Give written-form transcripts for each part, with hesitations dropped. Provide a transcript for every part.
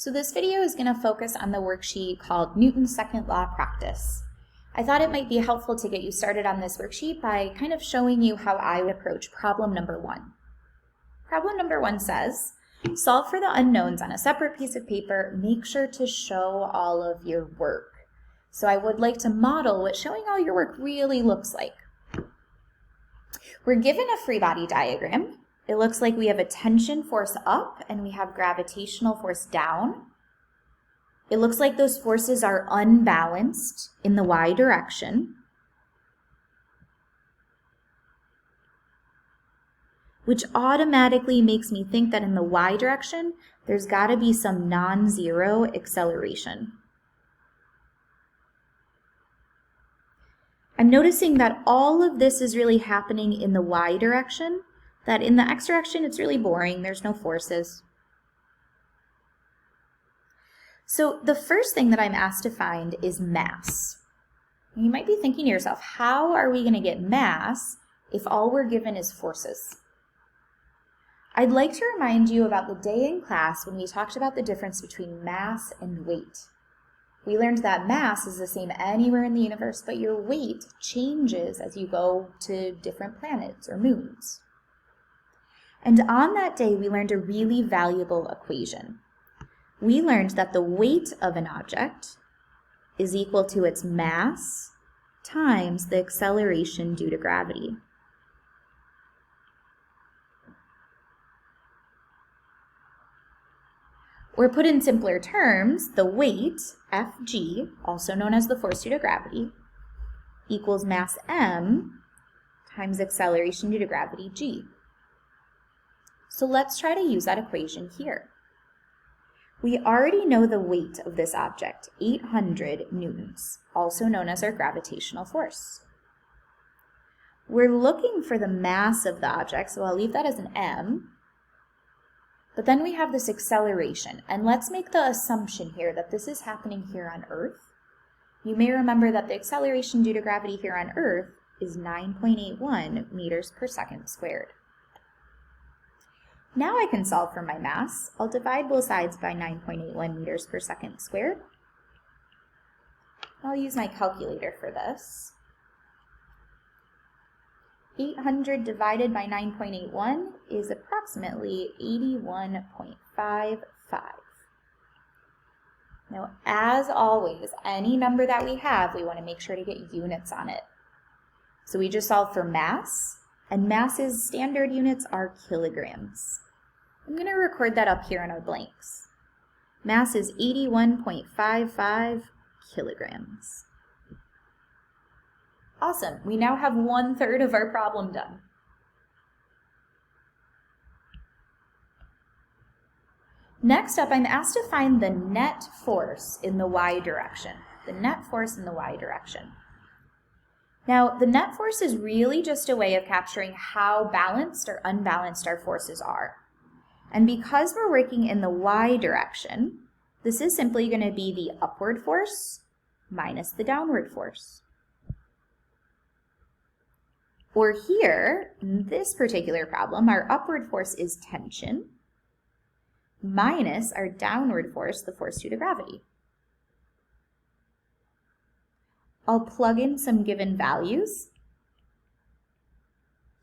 So this video is going to focus on the worksheet called Newton's Second Law Practice. I thought it might be helpful to get you started on this worksheet by kind of showing you how I would approach problem number 1. Problem number 1 says, solve for the unknowns on a separate piece of paper. Make sure to show all of your work. So I would like to model what showing all your work really looks like. We're given a free body diagram. It looks like we have a tension force up and we have gravitational force down. It looks like those forces are unbalanced in the y direction, which automatically makes me think that in the y direction, there's got to be some non-zero acceleration. I'm noticing that all of this is really happening in the y direction, that in the x direction, it's really boring. There's no forces. So the first thing that I'm asked to find is mass. You might be thinking to yourself, how are we going to get mass if all we're given is forces? I'd like to remind you about the day in class when we talked about the difference between mass and weight. We learned that mass is the same anywhere in the universe, but your weight changes as you go to different planets or moons. And on that day, we learned a really valuable equation. We learned that the weight of an object is equal to its mass times the acceleration due to gravity. Or put in simpler terms, the weight, Fg, also known as the force due to gravity, equals mass m times acceleration due to gravity, g. So let's try to use that equation here. We already know the weight of this object, 800 newtons, also known as our gravitational force. We're looking for the mass of the object, so I'll leave that as an m. But then we have this acceleration, and let's make the assumption here that this is happening here on Earth. You may remember that the acceleration due to gravity here on Earth is 9.81 meters per second squared. Now I can solve for my mass. I'll divide both sides by 9.81 meters per second squared. I'll use my calculator for this. 800 divided by 9.81 is approximately 81.55. Now, as always, any number that we have, we want to make sure to get units on it. So we just solve for mass. And mass's standard units are kilograms. I'm going to record that up here in our blanks. Mass is 81.55 kilograms. Awesome. We now have 1/3 of our problem done. Next up, I'm asked to find the net force in the y direction. The net force in the y direction. Now, the net force is really just a way of capturing how balanced or unbalanced our forces are. And because we're working in the y direction, this is simply going to be the upward force minus the downward force. Or here, in this particular problem, our upward force is tension minus our downward force, the force due to gravity. I'll plug in some given values.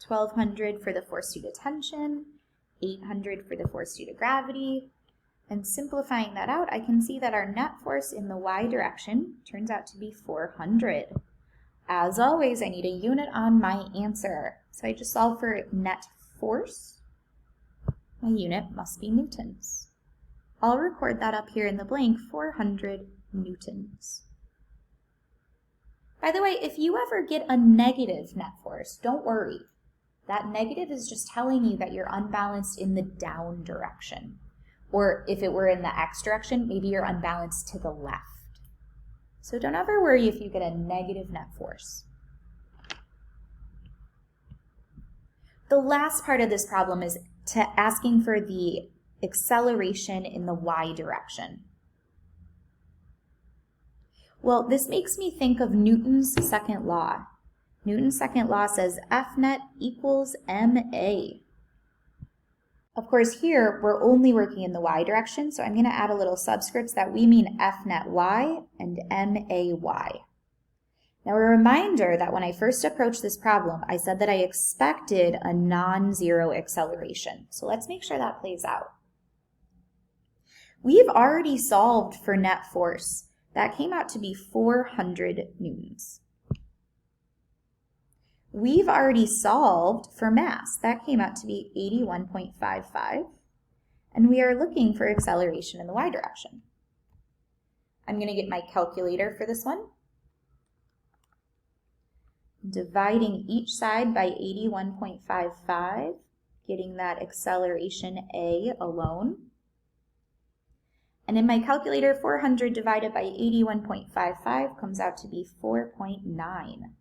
1200 for the force due to tension, 800 for the force due to gravity, and simplifying that out, I can see that our net force in the y direction turns out to be 400. As always, I need a unit on my answer. So I just solve for net force. My unit must be newtons. I'll record that up here in the blank, 400 newtons. By the way, if you ever get a negative net force, don't worry. That negative is just telling you that you're unbalanced in the down direction. Or if it were in the x direction, maybe you're unbalanced to the left. So don't ever worry if you get a negative net force. The last part of this problem is asking for the acceleration in the y direction. Well, this makes me think of Newton's second law. Newton's second law says F net equals ma. Of course, here we're only working in the y direction, so I'm going to add a little subscript that we mean f net y and may. Now a reminder that when I first approached this problem, I said that I expected a non-zero acceleration. So let's make sure that plays out. We've already solved for net force. That came out to be 400 newtons. We've already solved for mass. That came out to be 81.55. And we are looking for acceleration in the y direction. I'm going to get my calculator for this one. Dividing each side by 81.55, getting that acceleration a alone. And in my calculator, 400 divided by 81.55 comes out to be 4.9.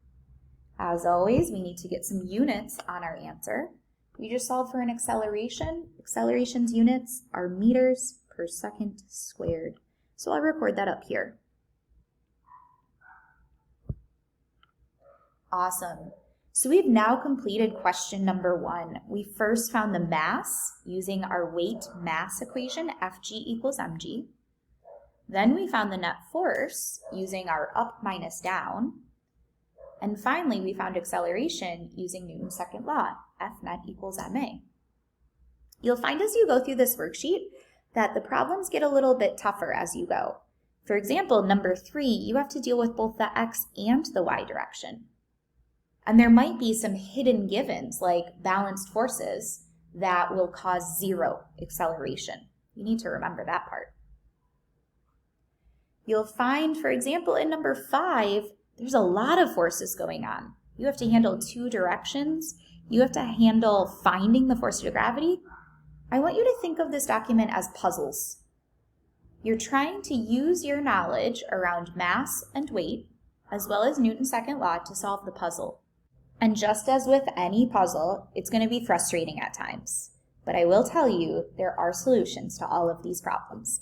As always, we need to get some units on our answer. We just solved for an acceleration. Acceleration's units are meters per second squared. So I'll record that up here. Awesome. So we've now completed question number 1. We first found the mass using our weight mass equation, Fg equals mg. Then we found the net force using our up minus down. And finally, we found acceleration using Newton's second law, F net equals ma. You'll find as you go through this worksheet that the problems get a little bit tougher as you go. For example, number 3, you have to deal with both the x and the y direction. And there might be some hidden givens like balanced forces that will cause zero acceleration. You need to remember that part. You'll find, for example, in number 5, there's a lot of forces going on. You have to handle 2 directions. You have to handle finding the force due to gravity. I want you to think of this document as puzzles. You're trying to use your knowledge around mass and weight, as well as Newton's second law, to solve the puzzle. And just as with any puzzle, it's going to be frustrating at times. But I will tell you, there are solutions to all of these problems.